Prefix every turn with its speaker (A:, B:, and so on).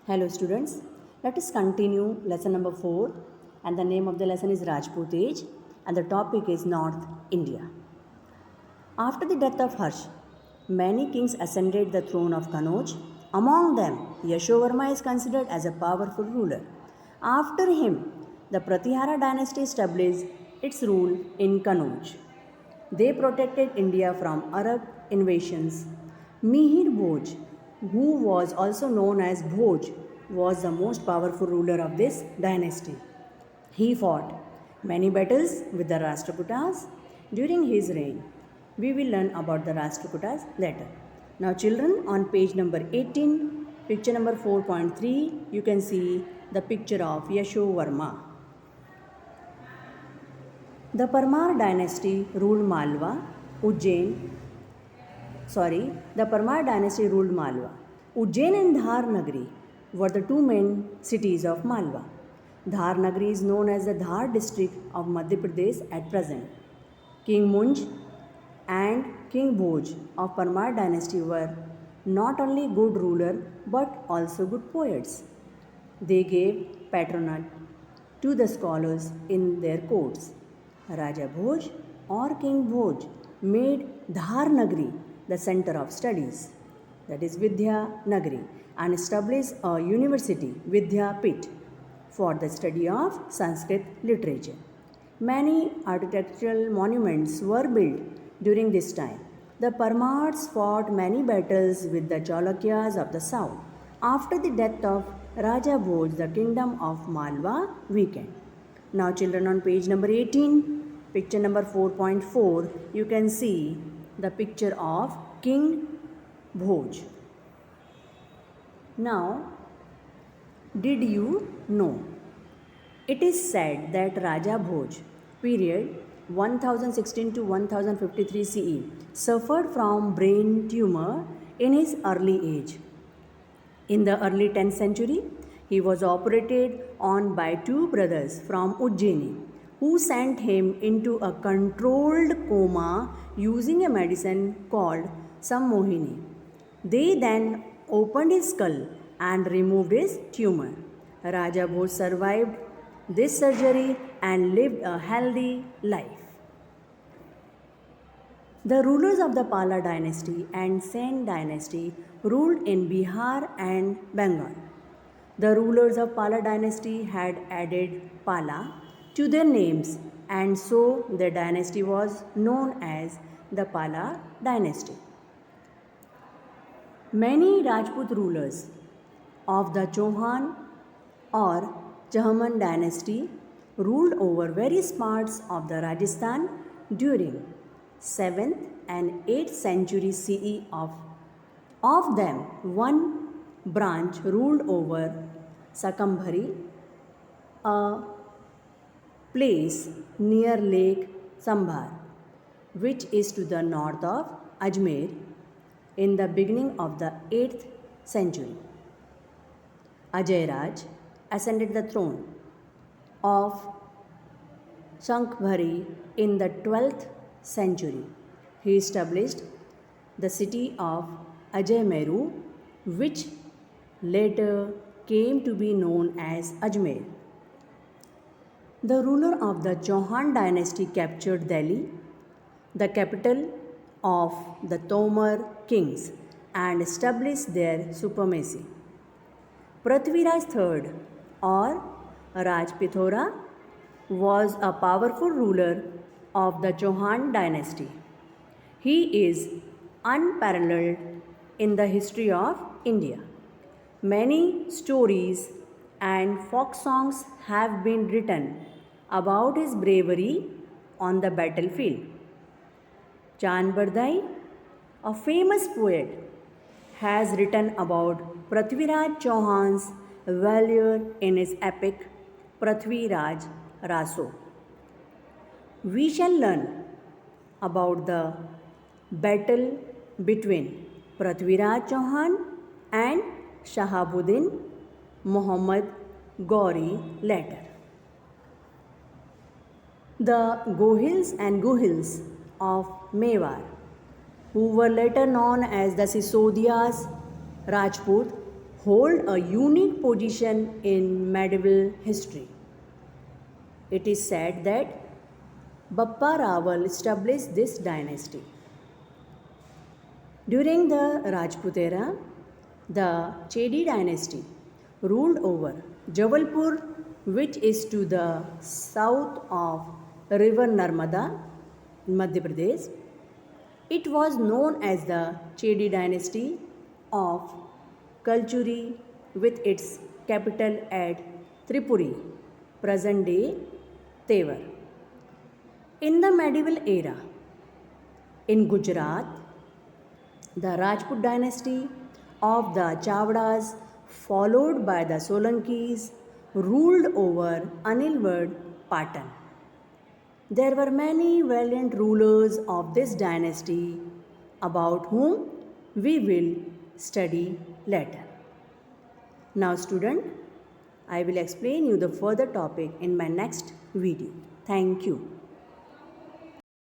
A: Hello students, let us continue lesson number 4 and the name of the lesson is Rajput Age and the topic is North India. After the death of Harsh, many kings ascended the throne of Kanauj. Among them, Yashovarma is considered as a powerful ruler. After him, the Pratihara dynasty established its rule in Kanauj. They protected India from Arab invasions. Mihir Bhoj, who was also known as Bhoj, was the most powerful ruler of this dynasty. He fought many battles with the Rashtrakutas during his reign. We will learn about the Rashtrakutas later. Now, children, on page number 18, picture number 4.3, you can see the picture of Yashovarma. The Parmar dynasty ruled Malwa, Ujjain. The Parmar dynasty ruled Malwa. Ujjain and Dhar Nagari were the two main cities of Malwa. Dhar Nagari is known as the Dhar district of Madhya Pradesh at present. King Munj and King Bhoj of Parmar dynasty were not only good rulers but also good poets. They gave patronage to the scholars in their courts. Raja Bhoj or King Bhoj made Dhar Nagari the center of studies, that is Vidya Nagari, and established a university, Vidya Pit, for the study of Sanskrit literature. Many architectural monuments were built during this time. The Parmars fought many battles with the Chalukyas of the south. After the death of Raja Bhoj, the kingdom of Malwa weakened. Now, children, on page number 18, picture number 4.4, you can see the picture of King Bhoj. Now, did you know? It is said that Raja Bhoj, period 1016 to 1053 CE, suffered from brain tumor in his early age. In the early 10th century, he was operated on by two brothers from Ujjaini, who sent him into a controlled coma using a medicine called Sammohini. They then opened his skull and removed his tumor. Raja Bhoj survived this surgery and lived a healthy life. The rulers of the Pala dynasty and Sen dynasty ruled in Bihar and Bengal. The rulers of Pala dynasty had added Pala to their names, and so the dynasty was known as the Pala dynasty. Many Rajput rulers of the Chauhan or Chahman dynasty ruled over various parts of the Rajasthan during 7th and 8th century CE. Of them, one branch ruled over Sakambhari, a place near Lake Sambhar, which is to the north of Ajmer, in the beginning of the 8th century. Ajay Raj ascended the throne of Shankbhari in the 12th century. He established the city of Ajay-Meru, which later came to be known as Ajmer. The ruler of the Chauhan dynasty captured Delhi, the capital of the Tomar kings, and established their supremacy. Prithviraj III or Raj Pithora was a powerful ruler of the Chauhan dynasty. He is unparalleled in the history of India. Many stories and folk songs have been written about his bravery on the battlefield. Chand Bardai, a famous poet, has written about Prithviraj Chauhan's valor in his epic Prithviraj Raso. We shall learn about the battle between Prithviraj Chauhan and Shahabuddin Muhammad Gauri later. The Gohils and Guhils of Mewar, who were later known as the Sisodias Rajput, hold a unique position in medieval history. It is said that Bappa Rawal established this dynasty. During the Rajput era, the Chedi dynasty ruled over Jabalpur, which is to the south of river Narmada, Madhya Pradesh. It was known as the Chedi dynasty of Kalchuri with its capital at Tripuri, present day Tevar. In the medieval era, in Gujarat, the Rajput dynasty of the Chavdas, followed by the Solankis, ruled over Anilwad Patan. There were many valiant rulers of this dynasty about whom we will study later. Now student, I will explain you the further topic in my next video. Thank you.